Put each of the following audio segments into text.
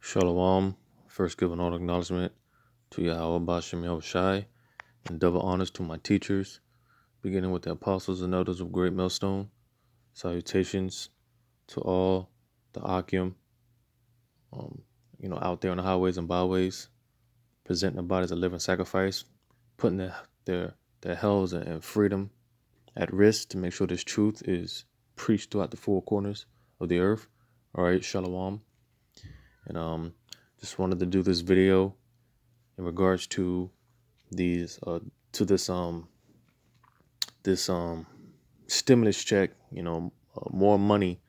Shalom. First, give an honor acknowledgement to Yahweh Bashem Yahushai and double honors to my teachers, beginning with the apostles and elders of Great Millstone. Salutations to all the Akim, out there on the highways and byways, presenting their bodies a living sacrifice, putting their health and freedom at risk to make sure this truth is preached throughout the four corners of the earth. All right, Shalom. And just wanted to do this video in regards to these this stimulus check, more money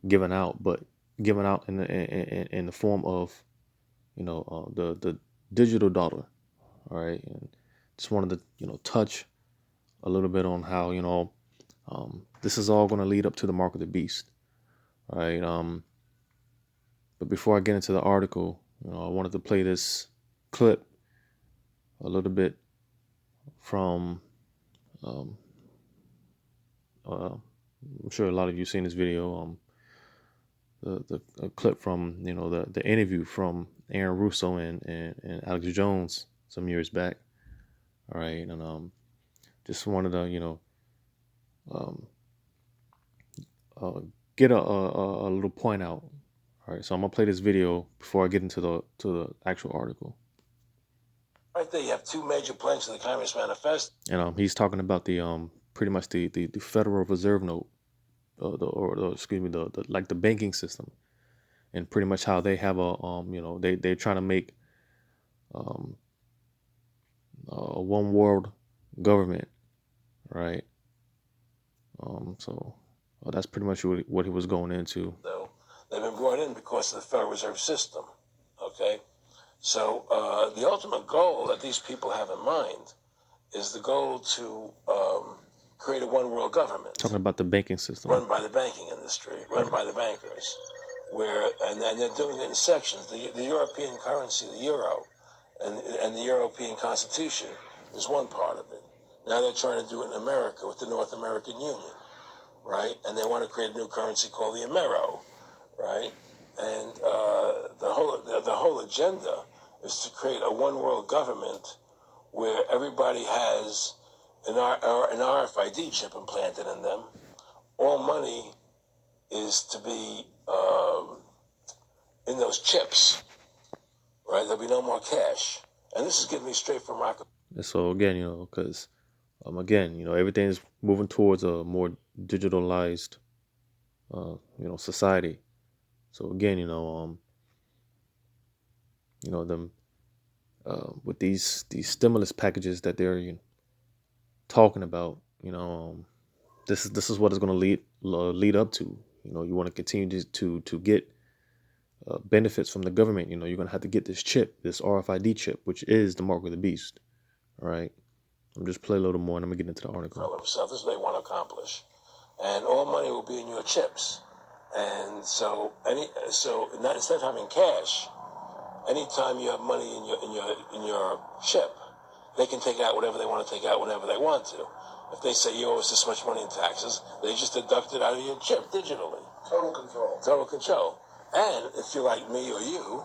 given out, but given out in the form of the digital dollar. All right, and just wanted to touch a little bit on how this is all going to lead up to the mark of the beast. All right, but before I get into the article, I wanted to play this clip a little bit from I'm sure a lot of you seen this video. The clip from the interview from Aaron Russo and Alex Jones some years back. All right, and just wanted to get a little point out. All right, so I'm gonna play this video before I get into the actual article. Right there, you have two major planks of the Communist Manifesto. And he's talking about the pretty much the Federal Reserve note, the like the banking system, and pretty much how they have they're trying to make a one world government, right? So that's pretty much what he was going into. Though they've been brought in because of the Federal Reserve System. Okay, so the ultimate goal that these people have in mind is the goal to create a one world government. Talking about the banking system, run by the banking industry, run by the bankers, and they're doing it in sections. The European currency, the euro, and the European Constitution is one part of it. Now they're trying to do it in America with the North American Union, right? And they want to create a new currency called the Amero, right? And the whole agenda is to create a one world government where everybody has an RFID chip implanted in them. All money is to be in those chips, right? There'll be no more cash. And this is getting me straight from Rocket. So again, because everything's moving towards a more digitalized, society. So again, them with these stimulus packages that they're talking about, this is what it's going to lead up to. You want to continue to get benefits from the government. You're going to have to get this chip, this RFID chip, which is the mark of the beast. All right. I'm just play a little more and I'm going to get into the article. This is what they want to accomplish. And all money will be in your chips. And so instead of having cash, anytime you have money in your chip, they can take out whatever they want to take out whenever they want to. If they say you owe us this much money in taxes, they just deduct it out of your chip digitally. Total control. Total control. And if you're like me or you,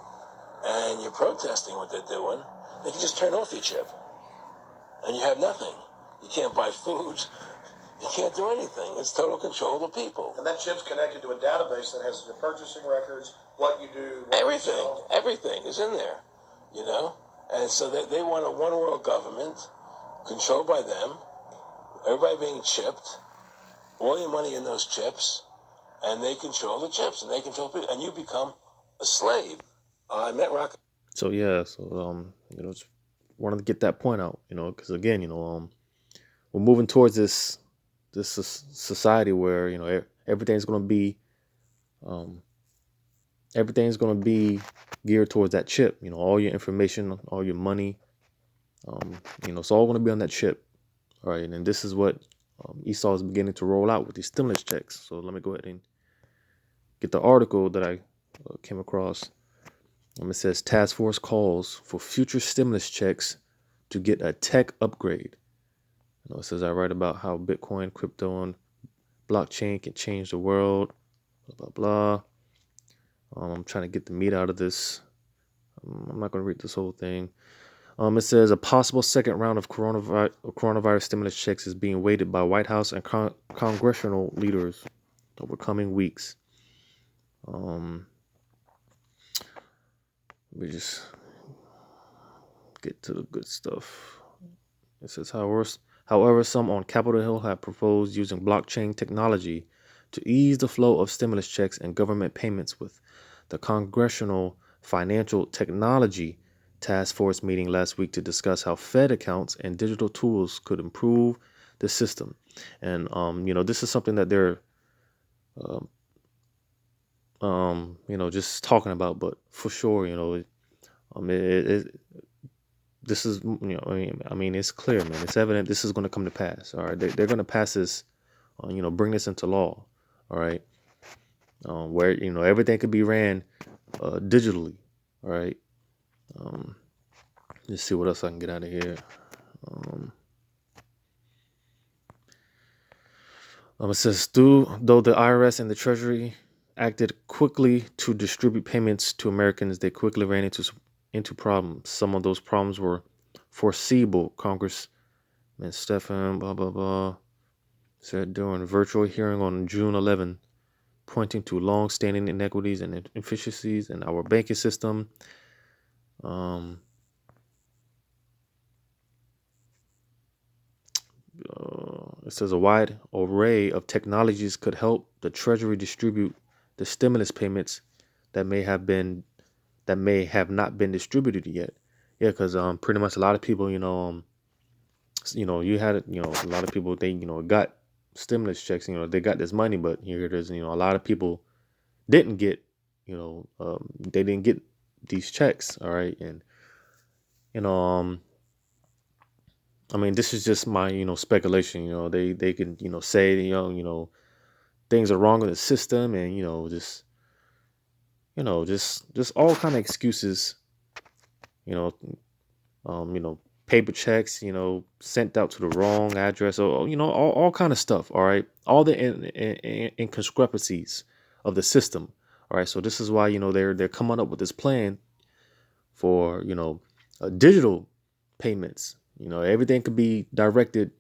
and you're protesting what they're doing, they can just turn off your chip. And you have nothing. You can't buy food. You can't do anything. It's total control of the people. And that chip's connected to a database that has your purchasing records, what you do, Everything is in there, And so they want a one world government controlled by them, everybody being chipped, all your money in those chips, and they control the chips, and they control people, and you become a slave. I met Rocket. So yeah, just wanted to get that point out, because again, we're moving towards this society where everything's going to be geared towards that chip. All your information, all your money, it's all going to be on that chip. All right, and this is what Esau is beginning to roll out with these stimulus checks. So let me go ahead and get the article that I came across. It says task force calls for future stimulus checks to get a tech upgrade. It says I write about how Bitcoin, crypto, and blockchain can change the world. Blah blah I'm trying to get the meat out of this. I'm not going to read this whole thing. It says a possible second round of coronavirus stimulus checks is being weighted by White House and congressional leaders over coming weeks. We just get to the good stuff. It says, however, some on Capitol Hill have proposed using blockchain technology to ease the flow of stimulus checks and government payments with the Congressional Financial Technology Task Force meeting last week to discuss how Fed accounts and digital tools could improve the system. And, this is something that they're, just talking about, but for sure, this is, it's clear, man. It's evident this is going to come to pass. All right. They're going to pass this, bring this into law. All right. Where, everything could be ran digitally. All right. Let's see what else I can get out of here. It says, though the IRS and the Treasury acted quickly to distribute payments to Americans, they quickly ran into problems. Some of those problems were foreseeable. Congressman Stephan, blah, blah, blah, said during a virtual hearing on June 11, pointing to long-standing inequities and inefficiencies in our banking system. It says a wide array of technologies could help the Treasury distribute the stimulus payments that may have not been distributed yet. Yeah, because pretty much a lot of people, you had a lot of people, they got stimulus checks, they got this money, but here it is, a lot of people didn't get, they didn't get these checks. All right. And this is just my speculation. They can say things are wrong with the system, and just all kind of excuses. you know Paper checks sent out to the wrong address, or all kind of stuff. All right, all the inconsistencies of the system. All right, so this is why they're coming up with this plan for digital payments. Everything could be directed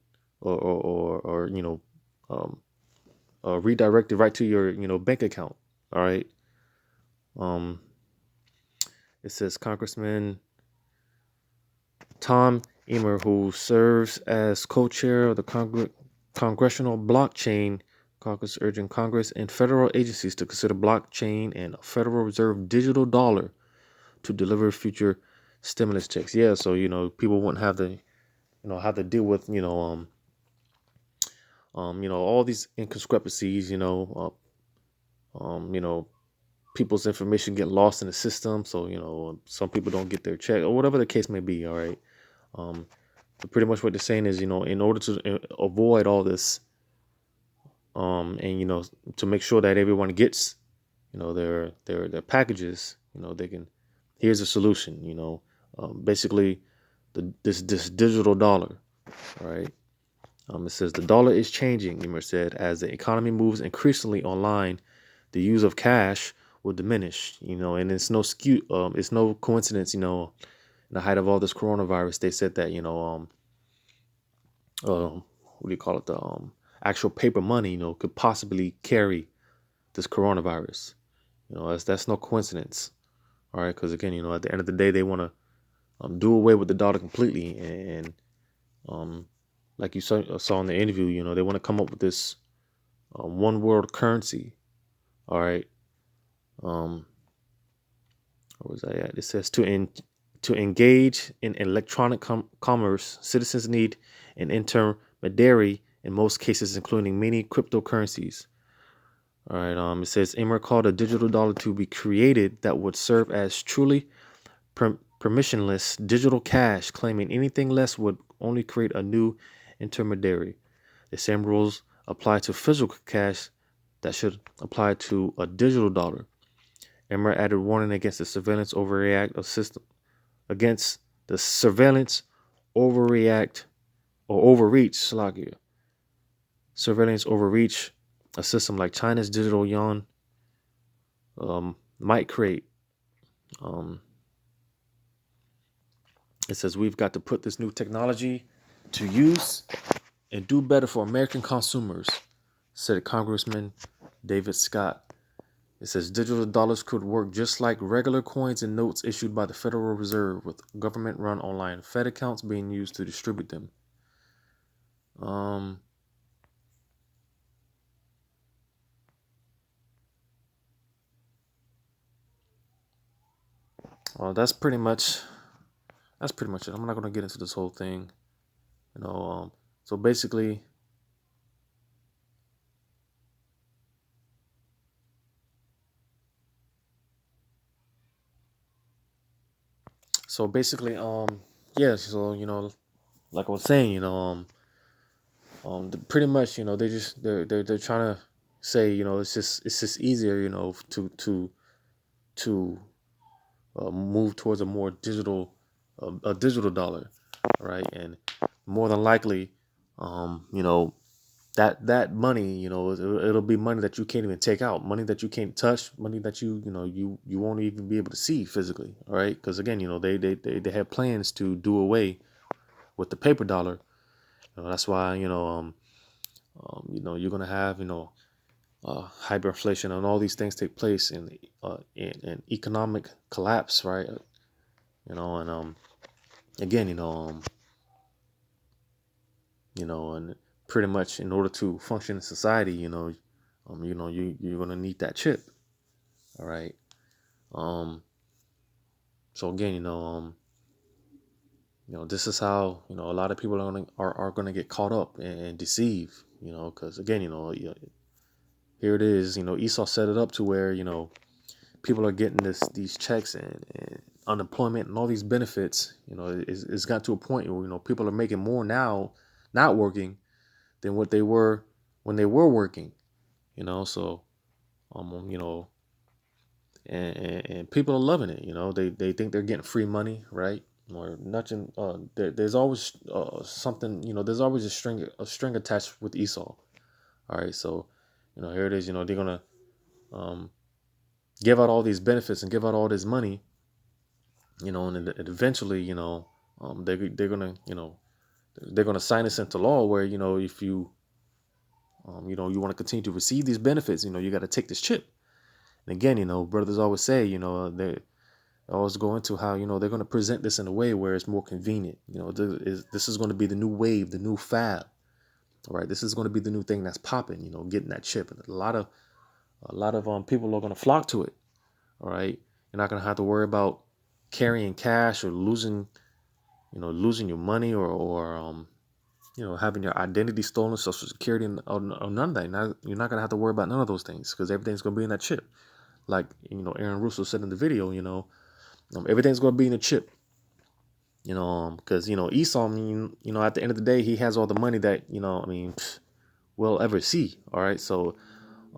or redirected right to your bank account. All right. It says Congressman Tom Emmer, who serves as co-chair of the Congressional Blockchain Caucus, urging Congress and federal agencies to consider blockchain and a Federal Reserve digital dollar to deliver future stimulus checks. Yeah, so people won't have to have to deal with all these inconsistencies. People's information get lost in the system, so some people don't get their check or whatever the case may be. All right. But pretty much what they're saying is, in order to avoid all this, and to make sure that everyone gets their packages, they can. Here's a solution. Basically, this digital dollar. All right. It says the dollar is changing, Emer said, as the economy moves increasingly online. The use of cash will diminish, and it's it's no coincidence, in the height of all this coronavirus, they said that, what do you call it? The actual paper money, could possibly carry this coronavirus. That's no coincidence. All right, because again, at the end of the day, they want to do away with the dollar completely, and like you saw in the interview, they want to come up with this one world currency. All right. Where was I at? It says to engage in electronic commerce, citizens need an intermediary in most cases, including many cryptocurrencies. All right. It says Emmer called a digital dollar to be created that would serve as truly permissionless digital cash, claiming anything less would only create a new intermediary. The same rules apply to physical cash that should apply to a digital dollar. Emmer added warning against the surveillance overreact of system against the surveillance overreact or overreach Slagia. Surveillance overreach a system like China's digital yuan might create. Um, it says we've got to put this new technology to use and do better for American consumers, said Congressman David Scott. It says digital dollars could work just like regular coins and notes issued by the Federal Reserve, with government run online Fed accounts being used to distribute them. Um, well, that's pretty much it. I'm not gonna get into this whole thing, you know. So basically, yeah. So like I was saying, pretty much, they're trying to say, it's just easier, to move towards a more digital, a digital dollar, right? And more than likely, that money, it'll be money that you can't even take out, money that you can't touch, money that you won't even be able to see physically, all right? Because again, they have plans to do away with the paper dollar. That's why you're gonna have hyperinflation and all these things take place in economic collapse, right? And again, and pretty much in order to function in society, you're gonna need that chip, all right. Um, so again, this is how a lot of people are gonna get caught up and deceived, because again, here it is, Esau set it up to where people are getting these checks and unemployment and all these benefits. It's got to a point where people are making more now not working than what they were when they were working. So you know, and people are loving it. They think they're getting free money, right? Or nothing. There's always something. There's always a string attached with Esau. All right, so here it is. They're gonna um, give out all these benefits and give out all this money. And eventually, they're gonna sign this into law where if you want to continue to receive these benefits, you got to take this chip. And again, brothers always say, they always go into how they're going to present this in a way where it's more convenient. This is going to be the new wave, the new fad. All right, this is going to be the new thing that's popping. Getting that chip, and a lot of people are going to flock to it. All right, you're not going to have to worry about carrying cash or losing your money or having your identity stolen, social security, or none of that. You're not going to have to worry about none of those things because everything's going to be in that chip. Like Aaron Russo said in the video, everything's going to be in the chip. Because Esau, I mean, at the end of the day, he has all the money that we'll ever see. All right, so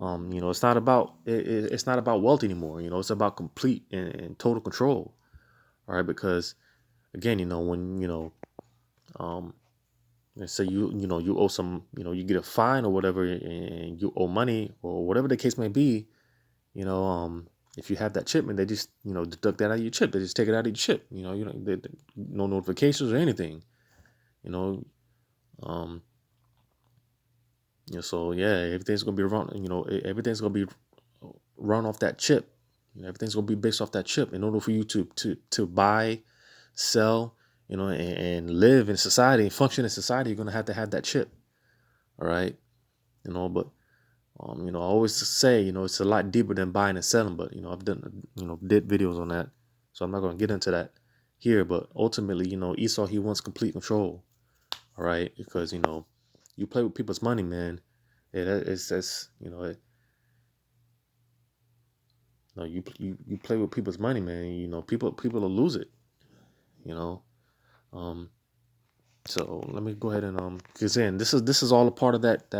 it's not about wealth anymore. It's about complete and total control. All right, because again, when um, let's say you owe some, you get a fine or whatever, and you owe money or whatever the case may be, you know, um, if you have that chip and they just deduct that out of your chip, they just take it out of your chip. No notifications or anything. You know, um, so yeah, everything's gonna be run. Everything's gonna be run off that chip. Everything's gonna be based off that chip. In order for you to buy, sell, and live in society and function in society, you're gonna have to have that chip. All right, but I always say, it's a lot deeper than buying and selling, but I've done, did videos on that, so I'm not gonna get into that here. But ultimately, Esau, he wants complete control. All right, because you play with people's money, man. Yeah, it's that's you play with people's money, man. People will lose it. You know, um. So let me go ahead and because then this is all a part of that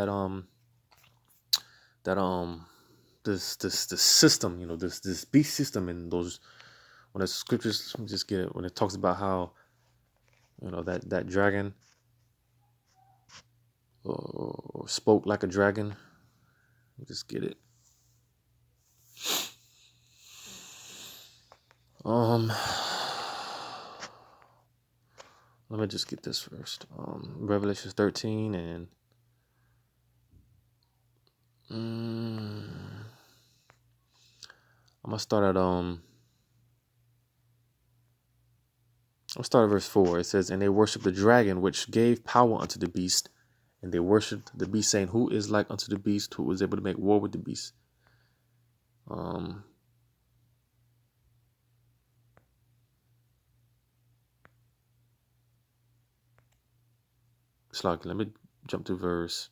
this system, this beast system, and those when the scriptures, let me just get it, when it talks about how that dragon spoke like a dragon. Let me just get it. Um, let me just get this first. Revelation 13 and I'm gonna start at I'll start at verse 4. It says, "And they worshipped the dragon, which gave power unto the beast, and they worshipped the beast, saying, Who is like unto the beast, who was able to make war with the beast?" Um, it's like, let me jump to verse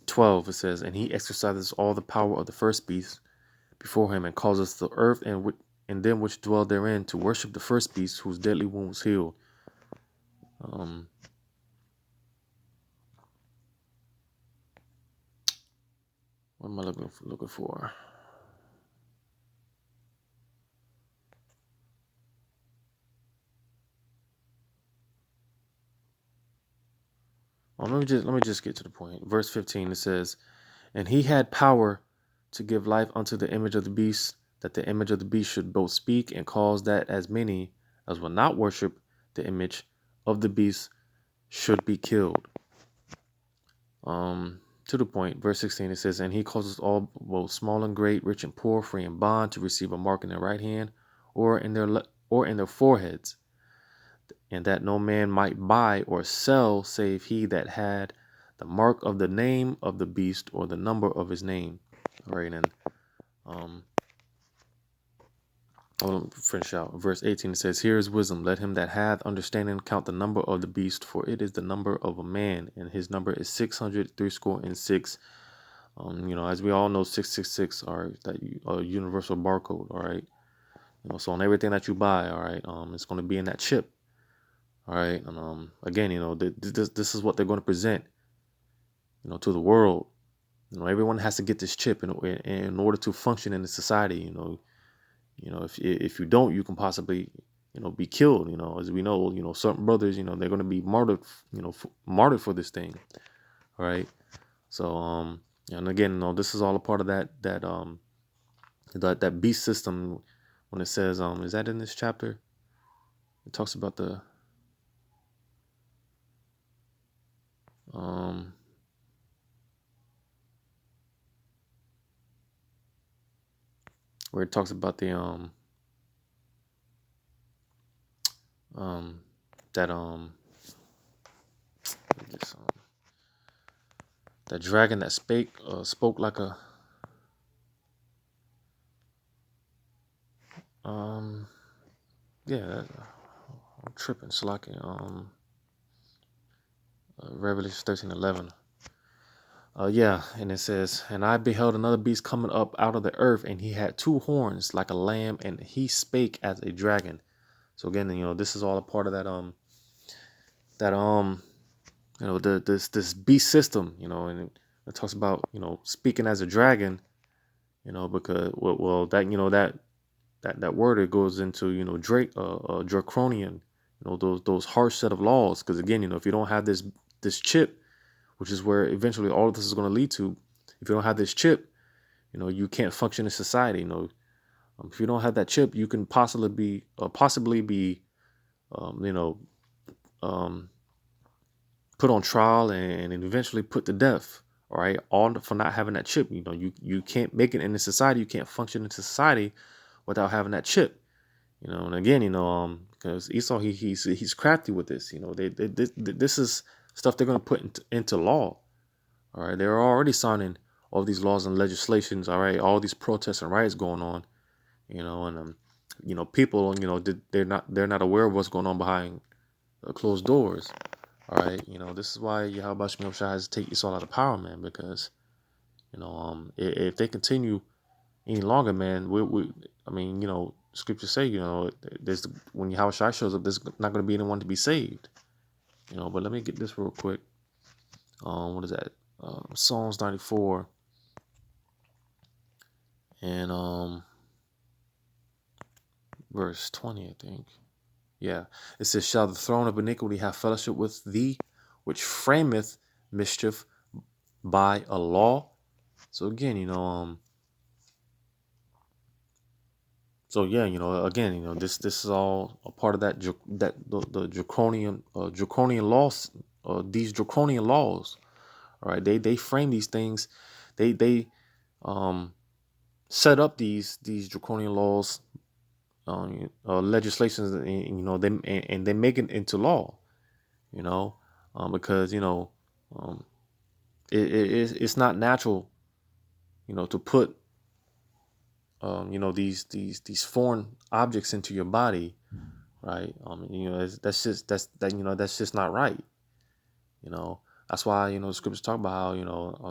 12. It says, "And he exercises all the power of the first beast before him, and causes the earth and them which dwell therein to worship the first beast, whose deadly wound was healed." Um, what am I looking for? Let me just get to the point. Verse 15. It says, "And he had power to give life unto the image of the beast, that the image of the beast should both speak and cause that as many as will not worship the image of the beast should be killed." To the point, verse 16, it says, "And he causes all, both small and great, rich and poor, free and bond, to receive a mark in their right hand or in their foreheads, and that no man might buy or sell save he that had the mark of the name of the beast or the number of his name." All right, and um, I'll finish out. Verse 18, it says, "Here is wisdom. Let him that hath understanding count the number of the beast, for it is the number of a man, and his number is 600 threescore and six." As we all know, 666 are that universal barcode. All right. So on everything that you buy, all right, it's going to be in that chip. All right, and again, this is what they're going to present, to the world. Everyone has to get this chip in order to function in the society. If you don't, you can possibly, be killed. As we know, certain brothers, they're going to be martyred, martyred for this thing. All right. So and again, this is all a part of that beast system. When it says, is that in this chapter? It talks about the um where it talks about the um that this, that dragon that spoke like a um yeah, I'm tripping. It's like Revelation 13:11. Yeah, and it says, "And I beheld another beast coming up out of the earth, and he had two horns like a lamb, and he spake as a dragon." So again, this is all a part of that this beast system, and it talks about speaking as a dragon, because that that word, it goes into Drake draconian, those harsh set of laws. Because again, if you don't have this chip, which is where eventually all of this is going to lead to, if you don't have this chip, you can't function in society. If you don't have that chip, you can possibly be um, you know um, put on trial and eventually put to death. All right, all for not having that chip. You can't make it in the society. You can't function in society without having that chip. And again, because Esau, he's crafty with this. This is stuff they're going to put into law. All right, they're already signing all these laws and legislations. All right, all these protests and riots going on. And people, they're not aware of what's going on behind closed doors. All right, this is why Yahweh Shai has to take Esau out of power, man, because if they continue any longer, man, I mean, scriptures say, there's when Yahweh Shai shows up, there's not going to be anyone to be saved. But let me get this real quick. What is that? Psalms 94 and verse 20, I think. Yeah, it says, "Shall the throne of iniquity have fellowship with thee, which frameth mischief by a law?" So again, So yeah, again, this is all a part of the draconian laws, these draconian laws. All right, they frame these things, they um set up these draconian laws, legislations, and and they make it into law. You know, because um, it's not natural, to put these foreign objects into your body, right? That's just not right. You know, that's why the scriptures talk about how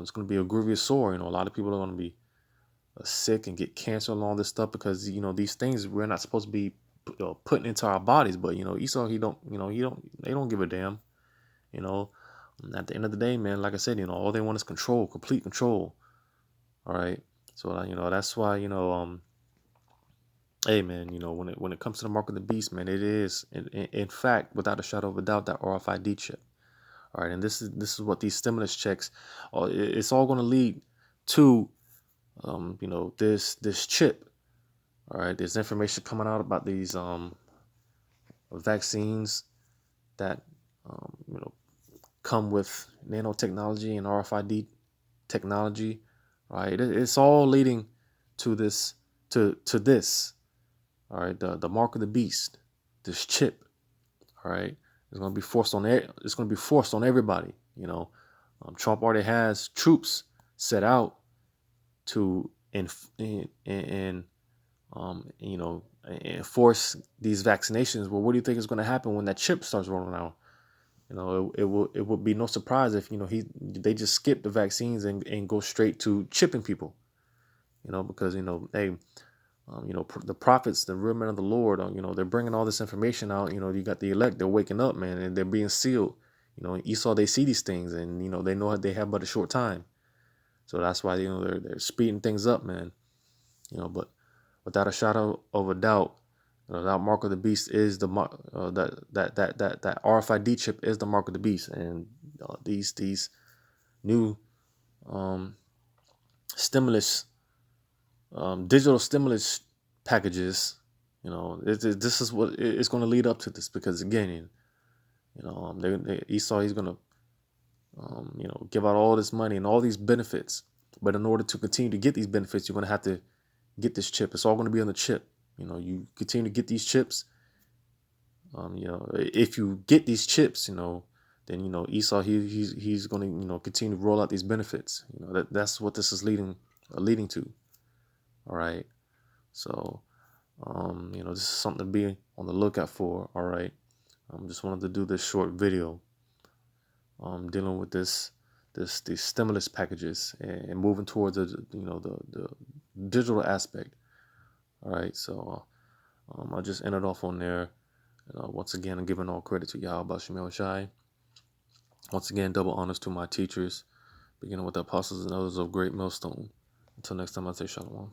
it's going to be a grievous sore. A lot of people are going to be sick and get cancer and all this stuff because these things we're not supposed to be putting into our bodies. But Esau, they don't give a damn. You know, and at the end of the day, man, like I said, all they want is control, complete control. All right, so that's why hey man, when it comes to the mark of the beast, man, it is in fact, without a shadow of a doubt, that RFID chip. All right, and this is what these stimulus checks, it's all going to lead to, this chip. All right, there's information coming out about these vaccines that come with nanotechnology and RFID technology. Right, it's all leading to this to this. All right, the mark of the beast, this chip. All right, it's going to be forced on it's going to be forced on everybody. Trump already has troops set out to enforce these vaccinations. Well, what do you think is going to happen when that chip starts rolling out? It would be no surprise if they just skip the vaccines and go straight to chipping people. Because hey, the prophets, the real men of the Lord, they're bringing all this information out. You got the elect, they're waking up, man, and they're being sealed. Esau, they see these things, and they know they have but a short time. So that's why they're speeding things up, man. But without a shadow of a doubt, that mark of the beast is the mark. That RFID chip is the mark of the beast, and these new um, stimulus, digital stimulus packages. This is what it's going to lead up to this, because again, Esau, he's going to give out all this money and all these benefits, but in order to continue to get these benefits, you're going to have to get this chip. It's all going to be on the chip. You continue to get these chips. If you get these chips, then Esau, he's going to continue to roll out these benefits. That's what this is leading to. All right. So this is something to be on the lookout for. All right. Just wanted to do this short video dealing with these stimulus packages and moving towards the digital aspect. All right. So I'll just end it off on there. Once again, I'm giving all credit to Yahweh Shemel Shai. Once again, double honors to my teachers, beginning with the apostles and others of Great Millstone. Until next time, I say shalom.